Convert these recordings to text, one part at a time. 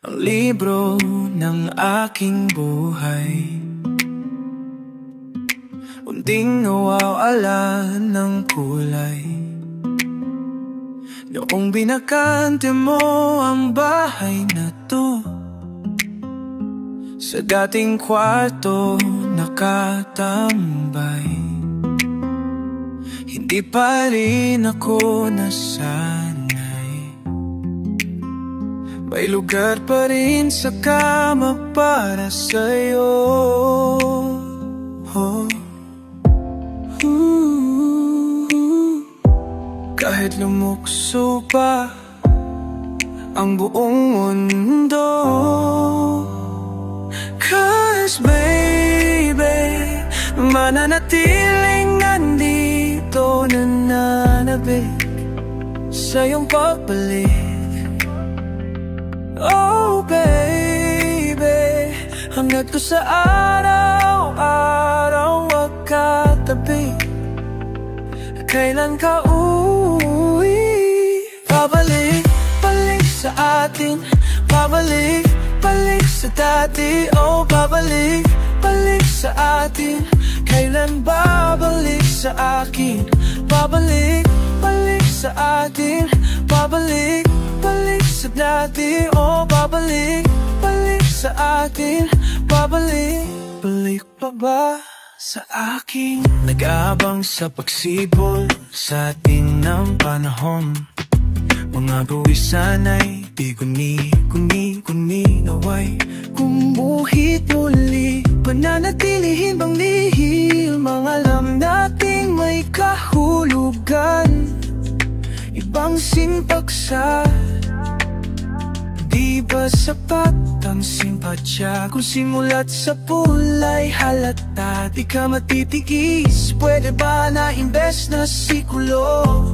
ang libro ng aking buhay. Unting nawawala ng kulay noong binakante mo ang bahay na to. Sa dating kwarto nakatambay, hindi pa rin ako nasanay. May lugar pa rin sa kama para sa'yo. Kahit lumukso pa ang buong mundo, 'cause baby, mananatiling nandito nananabik sa iyong pagbalik. Oh baby, hanggat ko sa araw-araw magkatabi, kailan ka uwi? Pabalik, balik sa atin, pabalik, balik sa dati. Oh, pabalik, balik sa atin, kailan babalik sa akin? Pabalik, balik sa atin, pabalik, balik sa dati. Oh, pabalik, balik sa atin, pabalik, balik pa ba sa akin? Nag-aabang sa pagsibol sa atin ng panahon, mga buwisan ay di kuni naway kumuhit muli. Pananatilihin bang lihim mga alam nating may kahulugan, ibang sinpagsa. Di ba sapat ang simpatya kung simulat sa pulay halata? Di ka matitiis, pwede ba na imbes na sikulo?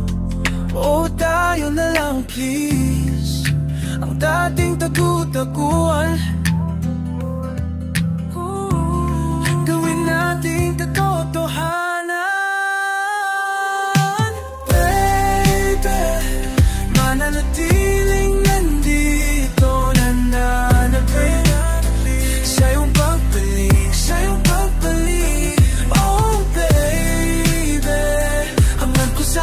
O tayo na lang please, ang dating tagu-taguan, gawin nating katotohanan. Baby, mananatiling nandito nananabik sa iyong pagbalik, sa iyong pagbalik. Oh baby, hanggang ko sa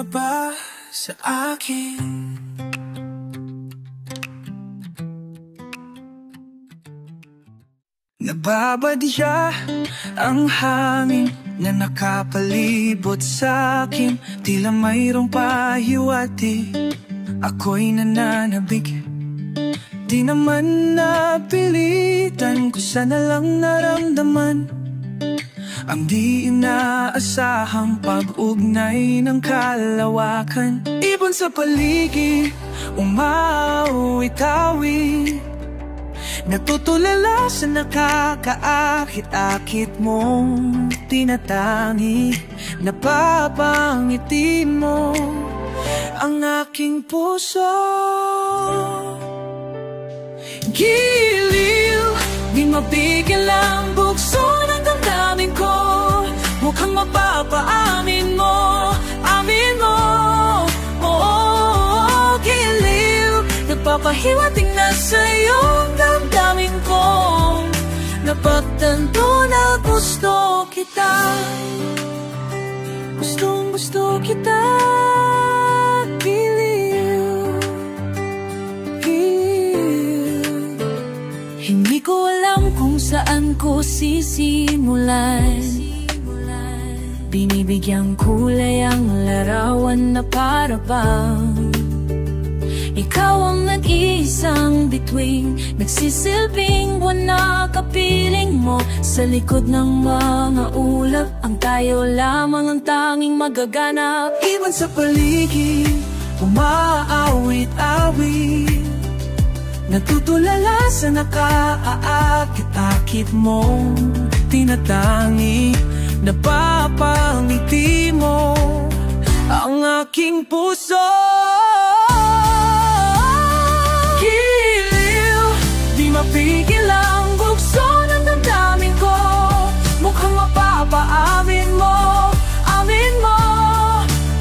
ba sa akin? Nababadya ang hangin na nakapalibot sa akin, tila mayroong pahiwati, ako'y nananabik. Di naman napilitan, kung sana lang naramdaman ang di inaasahang pag-ugnay ng kalawakan. Ibon sa paligid, umaawi-tawi, natutulala sa nakakaakit-akit mong tinatangi. Napapangiti mo ang aking puso. Giliw, di mapigil ang bukso ng damdamin ko. Mukhang mapapaamin mo, amin mo. Oo, giliw, nagpapahiwating na sa iyong damdamin ko. Napagtanto na gusto kita, gustong gusto kita. Hindi ko alam kung saan ko sisimulan. Binibigyang kulay ang larawan na para bang ikaw ang nag-iisang bituin, nagsisilbing buwan na kapiling mo. Sa likod ng mga ulap, ang tayo lamang ang tanging magaganap. Ibon sa paligid, umaawit-awit, Natutulala sa nakaakit-akit mong tinatangi. Napapangiti mo ang aking puso. Giliw, di mapigil ang bugso ng damdamin ko. Mukhang mapapaamin mo, amin mo.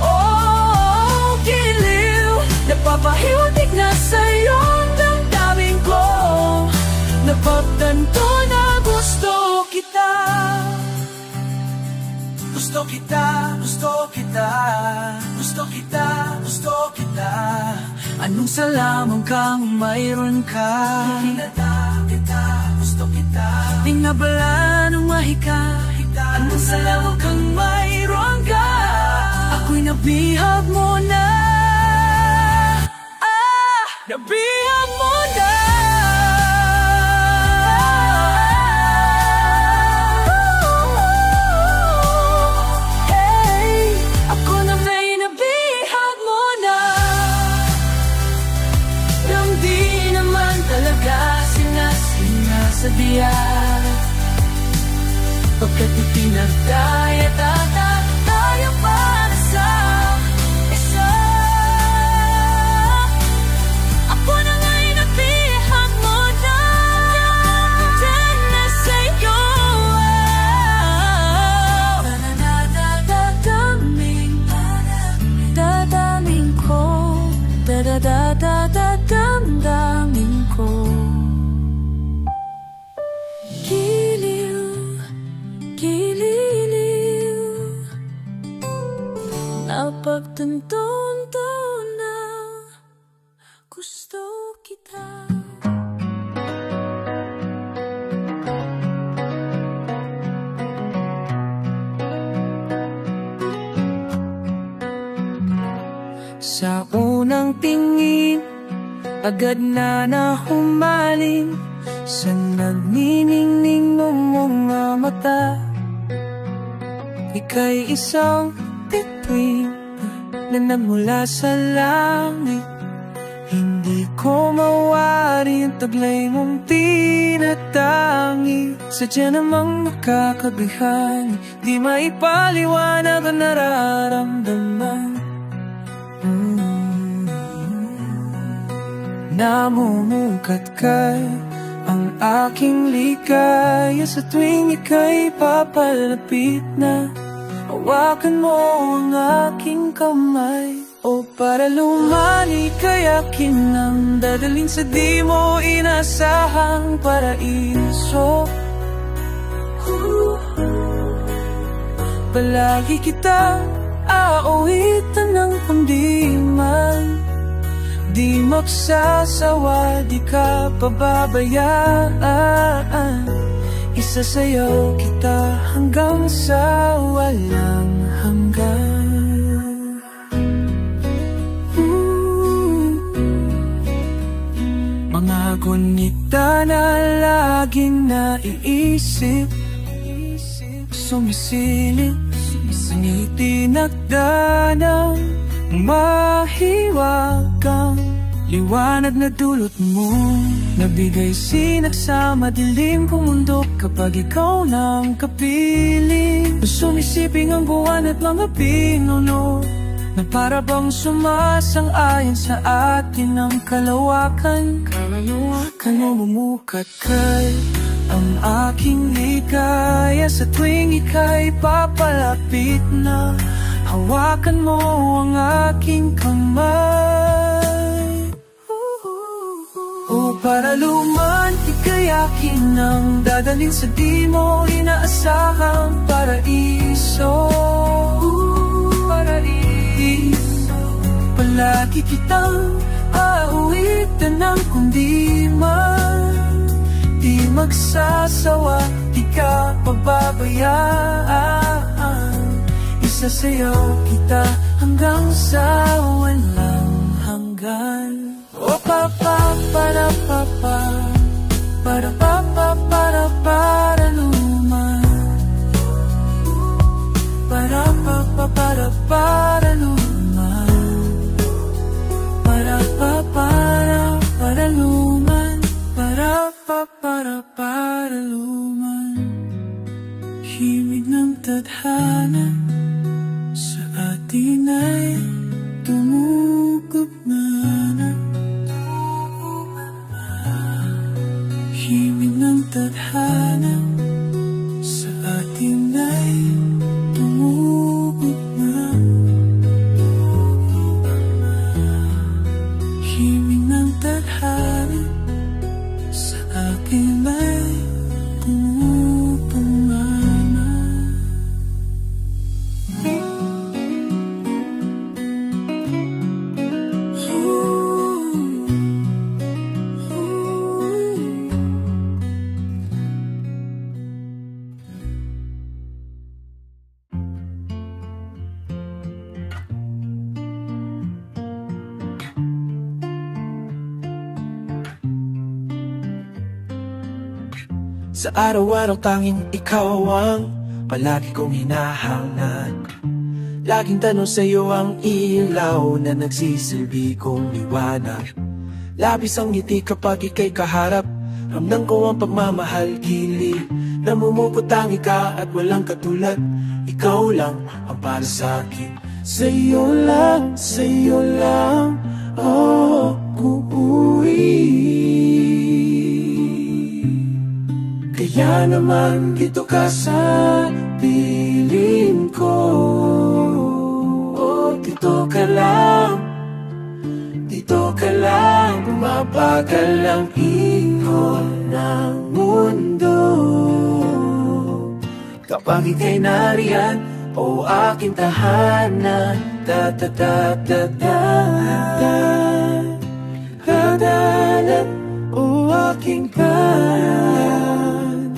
Oh, giliw, napapahiwatig na sa'yo ang damdamin ko. Napagtanto na gusto kita. Gusto kita, gusto kita, gusto kita, gusto kita. Anong salamang kang mayroon ka? Hinata kita, gusto kita. Di nga bala nung mahika. Anong salamang kang mayroon ka? Ako'y nabihag mo na. Nabihag mo na. Sabiya pagkat itinagdaya tayo para sa isa. Ako na nga'y nabihag mo na. Dahil na sa'yo dadaming ko, dadamdamin ko. Napagtanto na gusto kita. Sa unang tingin, agad na nahumaling sa nagniningning ng mga mata. Ika'y isang bituin na nagmula sa langit. Hindi ko mawari ang taglay mong tinatangi. Sadya namang nakakabihani, di maipaliwanag ang nararamdaman. Namumukat ka ang aking ligaya sa tuwing ika'y papalapit na. Hawakan mo ang aking kamay, o para lumani kayakin ang dadalhin sa di mo inasahang paraiso. Palagi kitang aawitan ng kundiman, di magsasawa, di ka pababayaan. Isasayaw kita hanggang sa walang hanggan. Mga gunita na laging naiisip, sumisilip, sinitinagdanang mahiwagang liwanag na dulot mo. Nabigay sinagsama dilim kong mundo kapag ikaw nang kapiling. Sumisiping ang buwan at mga pinuno na para bang sumasang-ayon sa atin ang kalawakan. Namumukat kay ang aking ligaya sa tuwing ika'y papalapit na. Hawakan mo ang aking kamay, o para lumandi kayakin ang dadalhin sa di mo inaasahang paraiso. Paraiso. Palagi kitang aawitan ng kundiman, di magsasawa, di ka pababayaan. Isasayaw kita hanggang sa walang hanggan. O papa para papa, para papa para luman, para papa para luman, para papa para luman. tadhana sa atin ay tumugugma na. Himig ng tadhana sa atin ay tumugugma. Himig ng tadhana sa akin ay tumugugma. Sa araw-araw tanging ikaw ang palagi kong hinahangat. Laging tanong sa'yo ang ilaw na nagsisilbi kong liwanag. Labis ang ngiti kapag ika'y kaharap. Ramdam ko ang pagmamahal gilid. Namumuputangi ka at walang katulad. Ikaw lang ang para sa'kin. Sa'yo lang ako uuwi. Kaya naman dito ka sa piling ko. Oh, dito ka lang, bumabagal ang ikot ng mundo. Kapag ika'y nariyan, o aking tahanan, hadalan, o aking bayan,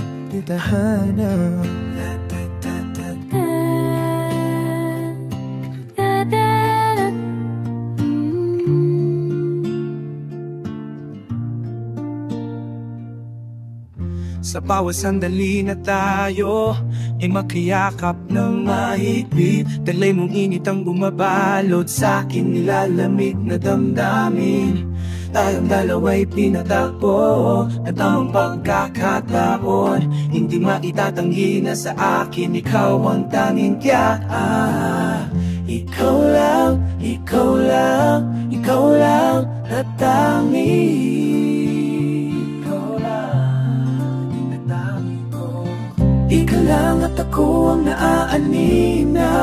tahanan. Sa bawat sandali na tayo ay makiyakap na mahigpit. Talay mong init ang bumabalot sa akin, nilalamig na damdamin. Tayong dalawa'y pinatagpo at ang pagkakataon. Hindi maitatanggi na sa akin, ikaw ang tanging tiyak. Ikaw lang at tanging. Ikaw lang at ako ang naaalina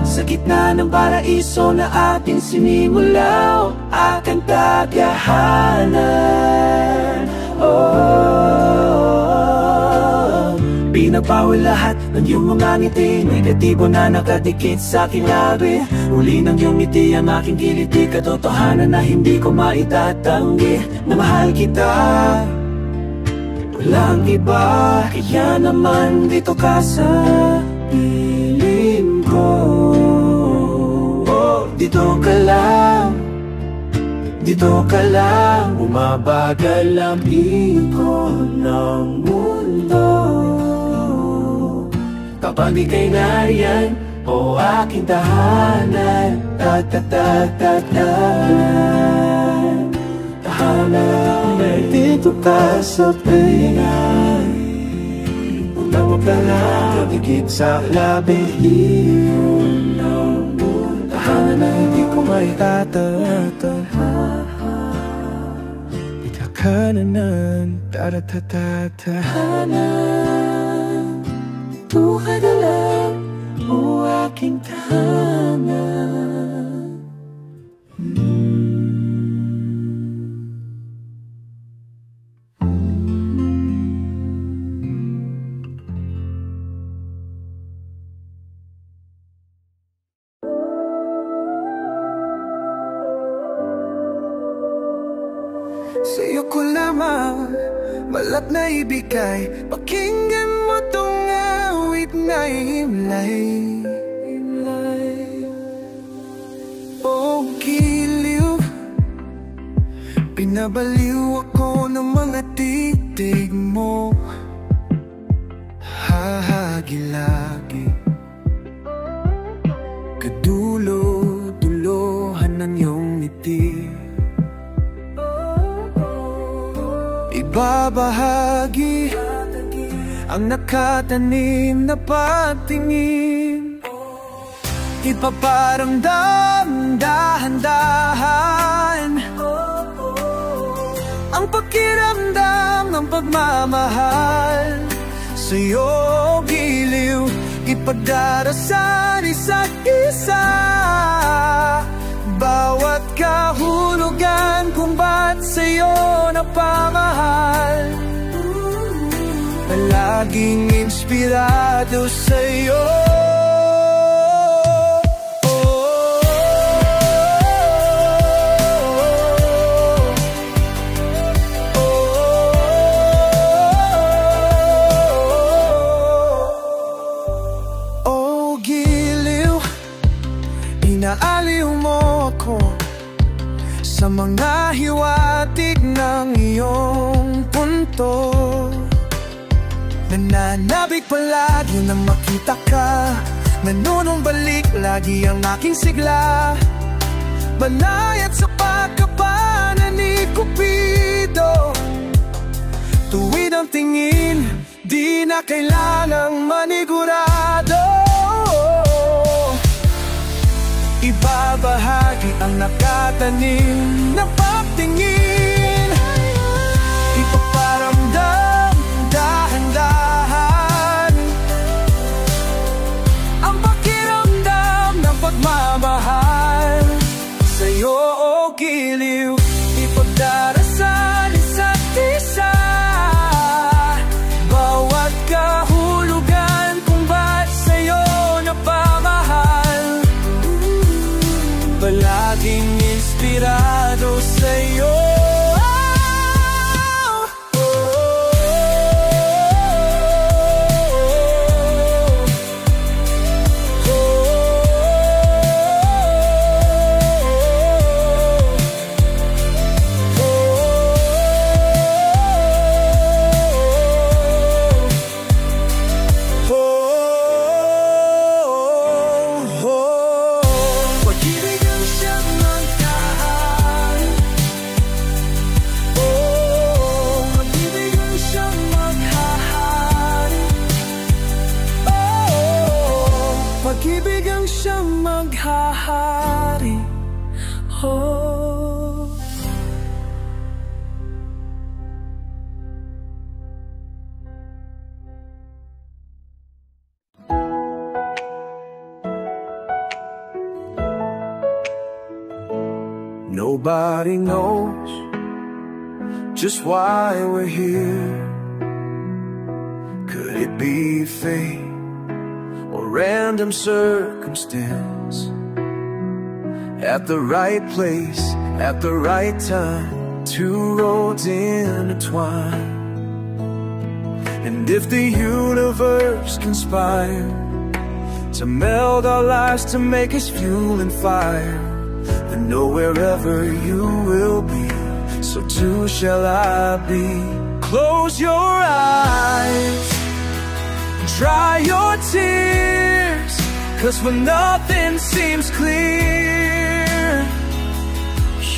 sa gitna ng paraiso na ating sinimulaw, aking tadyahanan. Oh, pinapawal lahat ng iyong mga ngiti, negatibo na nakadikit sa aking labi. Uli ng iyong ngiti ang aking kiliti, katotohanan na hindi ko maitatanggi na mahal kita. Walang iba, kaya naman dito ka sa piling ko. Oh, dito ka lang, umabagal ang ikot ng mundo. Kapag ika'y nariyan, o aking tahanan, tahanan, dito ka sa piling. Punta ka lang, dikit sa labi. Tahanan, hindi ko maitatahanan. Ikakananan, tahanan. Tuha ka lang, o aking tahanan. Sa'yo ko lamang malat na ibigay. Pakinggan mo tong awit na himlay. Oh, giliw, pinabaliw ako ng mga titig mo. Hahagi-lagi, kadulo-dulohan ng iyong ngiti. Ibabahagi ang nakatanim na pagtingin. Ipaparamdam dahan-dahan ang pakiramdam ng pagmamahal. Sa'yo giliw, ipagdarasan isa't isa. Bawat kahulugan kung ba't sa'yo napamahal. Palaging inspirado sa'yo. Oh, giliw, inaaliw mo ako sa mga hiwatig ng iyong punto. Nananabik palagi na makita ka, nanunumbalik lagi ang aking sigla. Banayad sa pagkapanan ni Cupido. Tuwid ang tingin, di na kailangang manigurado. Ibabahagi ang nakatanim na pagtingin. Ipaparamdam dahan-dahan ang pakiramdam ng pagmamahal. Sa'yo o giliw, ipagdarasan isa't isa. Bawat kahulugan kung ba't sa'yo napamahal. Palaging inspirado sa'yo. Pag-ibig ang siyang maghahari. Oh. Nobody knows just why we're here. Could it be fate or random circumstance? At the right place, at the right time, two roads intertwine. And if the universe conspired to meld our lives to make us fuel and fire, then know wherever you will be, so too shall I be. Close your eyes, dry your tears, 'cause when nothing seems clear,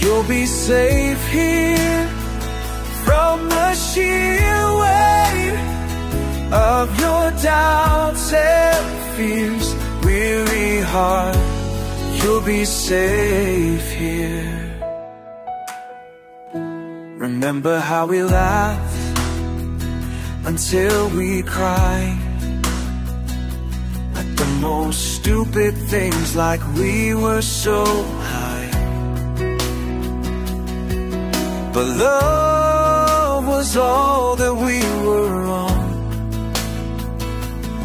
you'll be safe here from the sheer weight of your doubts and fears. Weary heart, you'll be safe here. Remember how we laughed until we cried at the most stupid things, like we were so high. But love was all that we were on.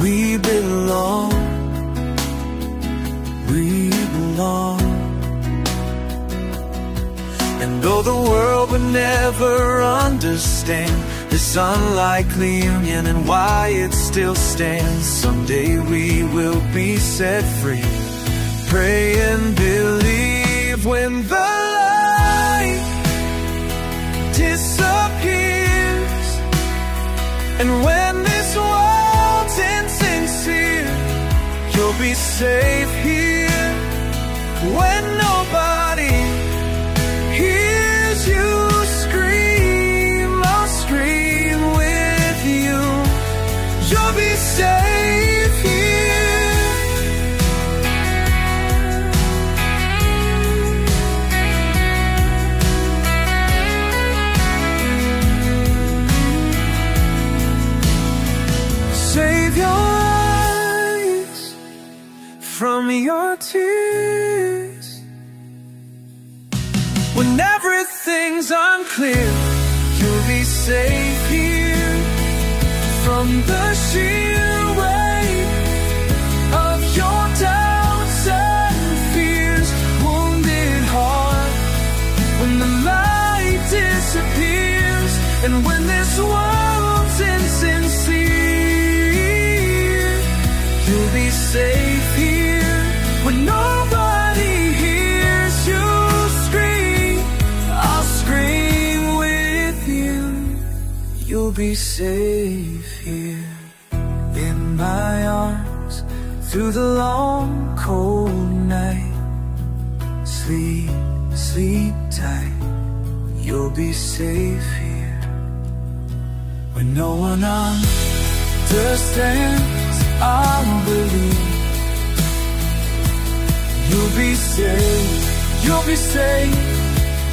We belong, we belong. And though the world would never understand this unlikely union and why it still stands, someday we will be set free. Pray and believe when the light disappears, and when this world's insincere, you'll be safe here when nobody hears you scream. I'll scream with you. direction's unclear, you'll be safe here from the sheer weight of your doubts and fears. Wounded heart, when the light disappears, and when this world's insincere, you'll be safe here when nobody hears you scream. I'll scream with you. You'll be safe here in my arms through the long cold night. Sleep, sleep tight. You'll be safe here when no one understands. I'll believe. You'll be safe, you'll be safe,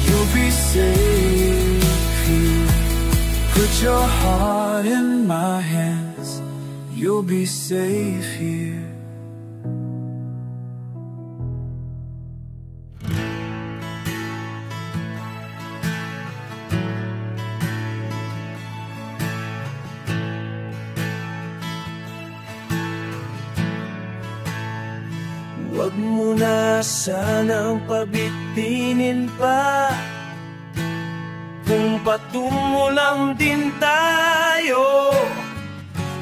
you'll be safe here. Put your heart in my hands, you'll be safe here. Huwag mo na sanang pabitinin pa, kung patungo lang din tayo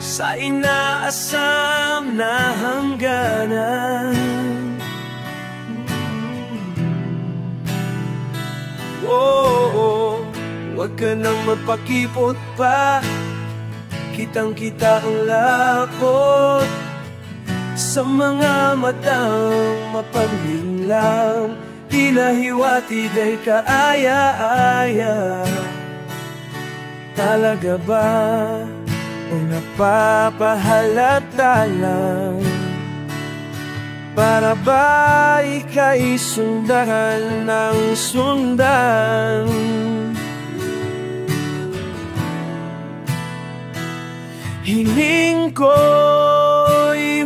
sa inaasam na hangganan. Huwag ka nang magpakipot pa, kitang-kita ang lakot sa mga matang mapaglinlang. Tila hiwatig ay kaaya-aya. Talaga ba o napapahalata lang? Para ba ika'y sundan ng sundan? Hiling ko'y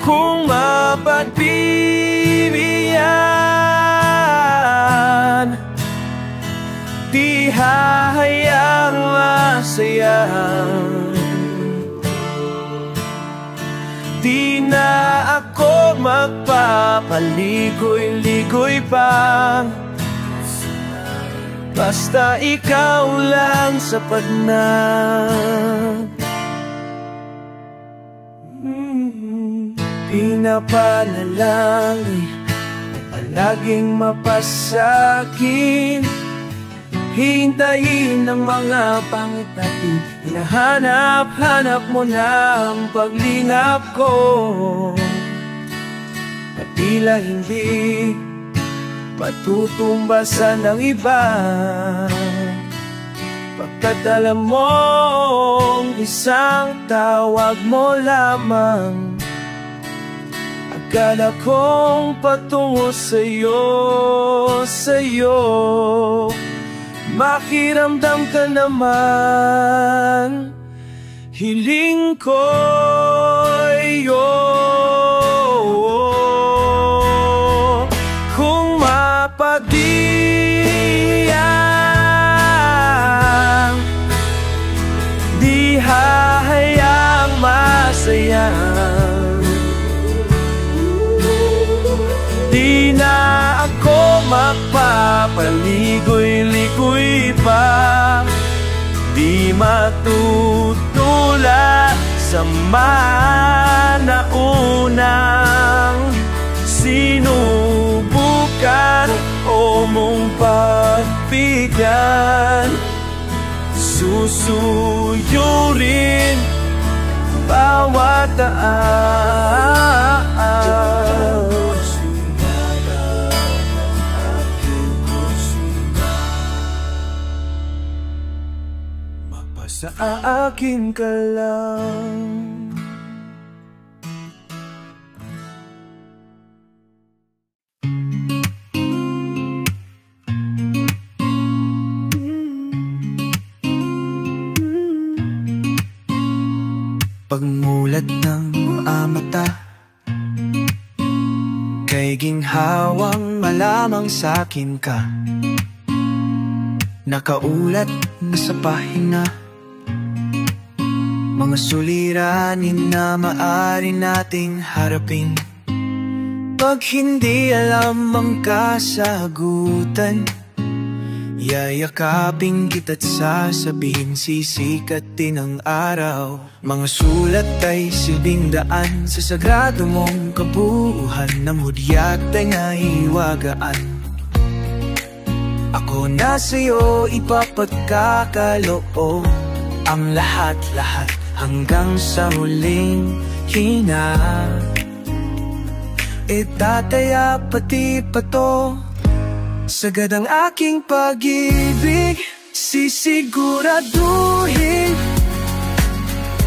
kung mapagbibigyan, di hahayang masayang. Di na ako magpapaligoy-ligoy pa, basta ikaw lang sapat na. Pinapanalangin ay palaging mapasakin, hintayin ng mga pangit natin. Hinahanap-hanap mo na ang paglingap ko, at tila hindi matutumbasan ng iba. Pagkat alam mong isang tawag mo lamang, akala kong patungo sa'yo, sa'yo. Makiramdam ka naman, hiling ko'y kung mapagdiyang, di hahayang masayang. Di na ako magpapaligoy-ligoy pa, di matutulad sa manaunang sinubukan o mong pagbigyan. Susuyurin bawat daan, sa akin ka lang. Pagmulat ng mata, kay Ginhawang malamang sa'kin ka, nakaulat na sa pahina, mga suliranin na maaari nating harapin. Pag hindi alam ang kasagutan, yayakapin kita't sasabihin sisikat din ang araw. Mga sulat ay silbing daan sa sagrado mong kabuuhan, ng hudyat ay naiwagaan. Ako na sa'yo ipapagkakaloob ang lahat-lahat hanggang sa huling hina. Itataya pati pato sagad ang aking pag-ibig, sisiguraduhin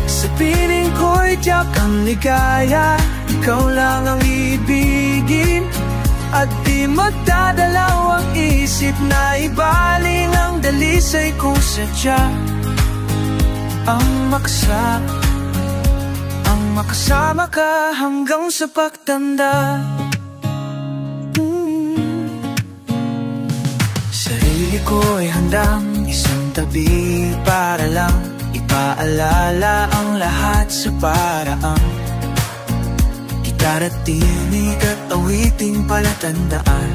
sa piling ko'y tiyak ang ligaya. Ikaw lang ang ibigin at di magdadalaw ang isip na ibaling ang dalisay kung sadya ang makasama ka hanggang sa pagtanda. Sarili ko'y handang isang tabi para lang ipaalala ang lahat sa paraan. Gitara't tinig at awiting palatandaan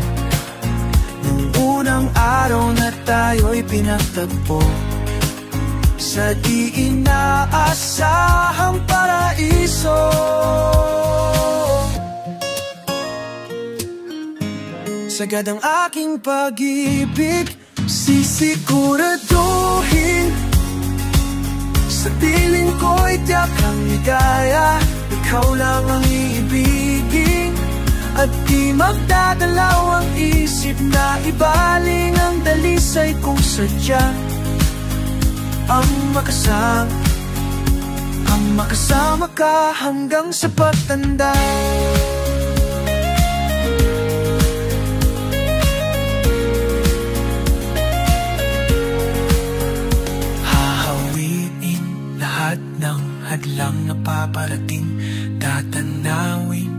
nung unang araw na tayo'y pinagtagpo sa di inaasahang paraiso. Sagad ang aking pag-ibig, sisiguraduhin sa piling ko'y tiyak ang ligaya. Ikaw lang ang iibigin at di magdadalaw ang isip na ibaling ang dalisay kung sadya ang makasama ka hanggang sa pagtanda. Hahawiin lahat ng hadlang na paparating, tatanawin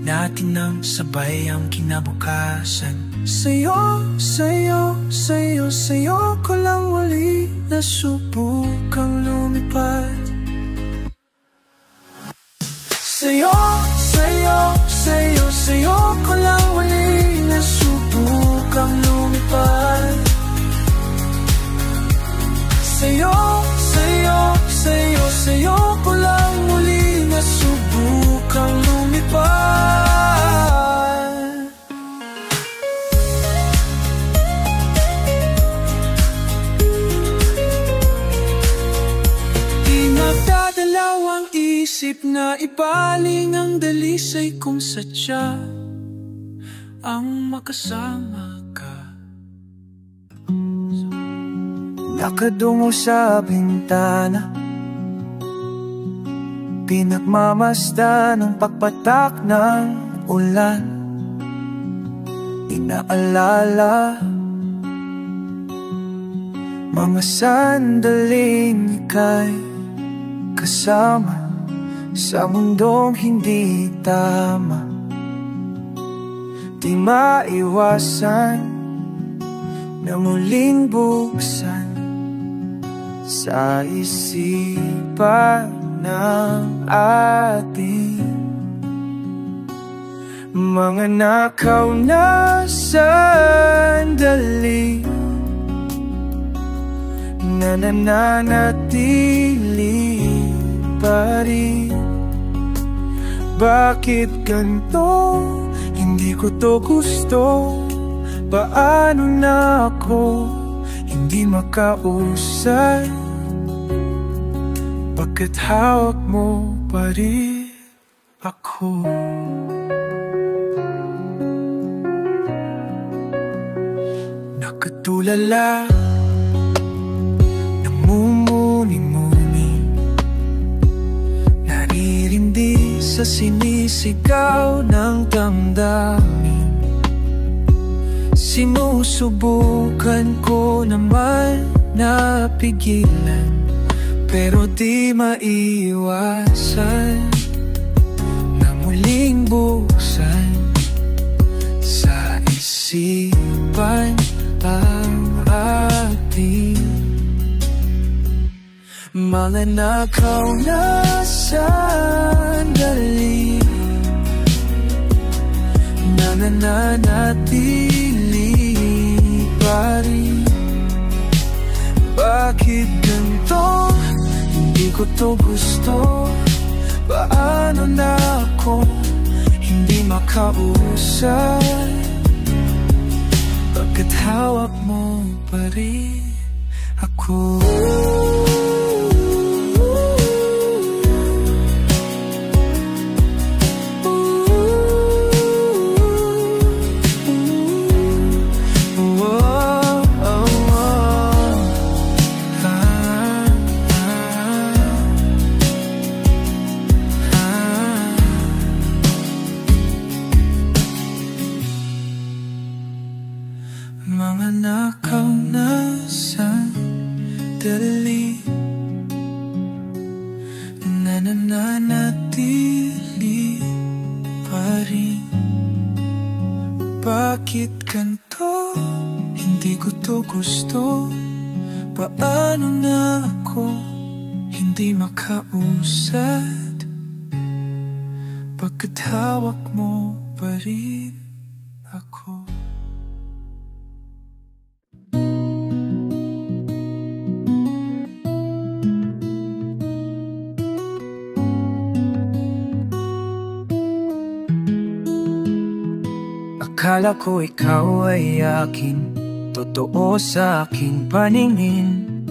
natin ng sabay ang kinabukasan. Sa'yo, sa'yo, sa'yo, sa'yo ko lang wali nasubukang lumipad. Sa'yo, sa'yo, sa'yo, sa'yo ko lang wali nasubukang lumipad. Sa'yo, sa'yo, sa'yo, sa'yo ko lang wali nasubukang lumipad. Dalawang isip na ibaling ang dalisay kung sadya ang makasama ka. Nakadungo sa bintana, pinagmamasdan ng pagpatak ng ulan. Inaalala mga sandaling ika'y kasama sa mundong hindi tama. Di maiwasan na muling buksan sa isipan ng ating mga nakaw na sandali na nananatili pa rin. Bakit ganito? Hindi ko to gusto. Paano na ako hindi makausap? Bakit hawak mo pa rin ako? Nakatulala, namumuni-muni, naririndi sa sinisigaw ng damdamin. Sinusubukan ko naman na pigilan, pero di maiwasan na muling buksan pag-isipan ang ating mga nakaw na sandali na nananatili pa rin. Bakit ganito? Hindi ko to gusto. Paano na ako hindi makausap? Bakit hawak mo pa rin ako? Mga nakaw na sandali na nananatili pa rin. Bakit ganito? Hindi ko to gusto. Paano na ako hindi makausad? Bakit hawak mo pa rin ako? Akala ko ikaw ay akin, totoo sa aking paningin.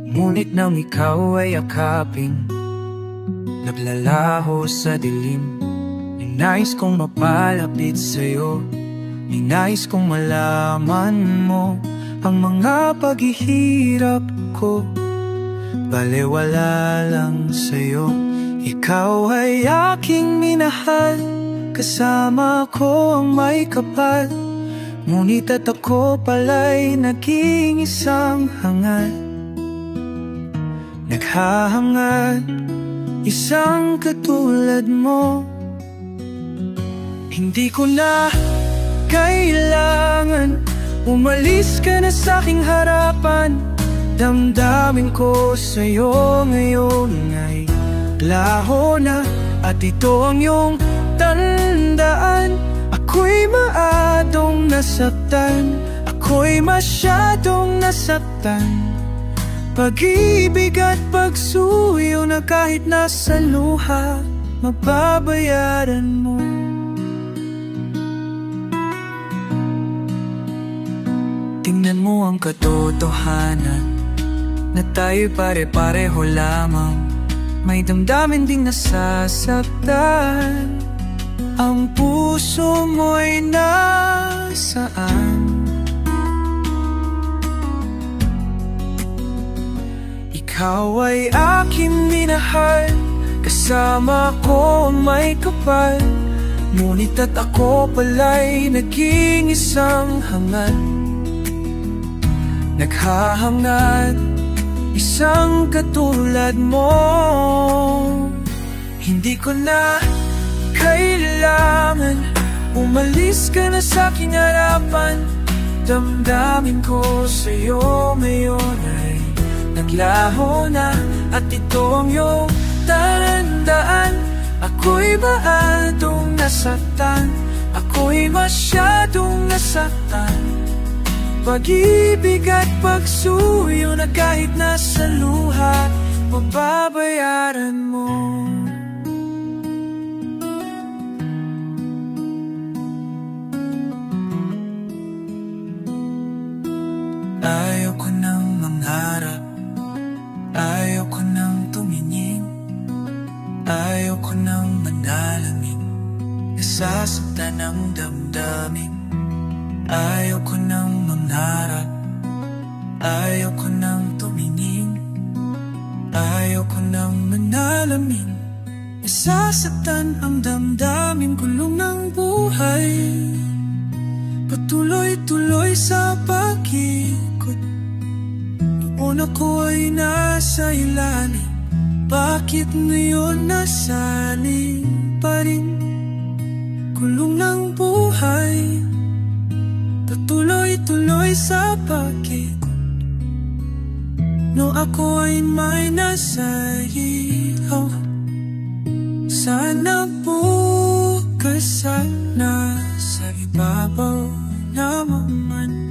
Ngunit nang ikaw ay akapin, naglalaho sa dilim. Ninais kong mapalapit sa'yo, ninais kong malaman mo ang mga paghihirap ko. Balewala lang sa'yo, ikaw ay aking minahal. Kasama ko ang may kapal, ngunit at ako pala'y naging isang hangad. Naghahangad, isang katulad mo. Hindi ko na kailangan umalis ka na sa aking harapan. Damdamin ko sa'yo ngayon ay laho na, at ito ang iyong tandaan. Ako'y maadong nasaktan, ako'y masyadong nasaktan. Pag-ibig at pagsuyo na kahit nasa luha, mababayaran mo. Tingnan mo ang katotohanan, na tayo'y pare-pareho lamang. May damdamin ding nasasaktan. Ang puso mo'y nasaan? Ikaw ay aking minahal, kasama ko ang may kapal. Ngunit at ako pala'y naging isang hangad. Naghahangad, isang katulad mo. Hindi ko na kailangan umalis ka na sa aking harapan. Damdamin ko sa'yo ngayon ay naglaho na, at ito ang iyong tandaan. Ako'y maadong nasaktan, ako'y masyadong nasaktan. Pag-ibig at pagsuyo na kahit nasa luha, mababayaran mo. Ayaw ko nang mangarap, ayaw ko nang tumingin, ayaw ko nang manalangin, nasasaktan ang damdamin. Ayaw ko nang mangarap, ayaw ko nang tumingin, ayaw ko nang manalamin, nasasaktan ang damdamin. Kulong ng buhay, patuloy-tuloy sa pag-ikot. Noon ako ay nasa ilalim, bakit ngayon nasaling pa rin? Kulong ng buhay, ako'y sa bakit no ako ay may nasa iyo. Sana bukas sana sa ibabaw naman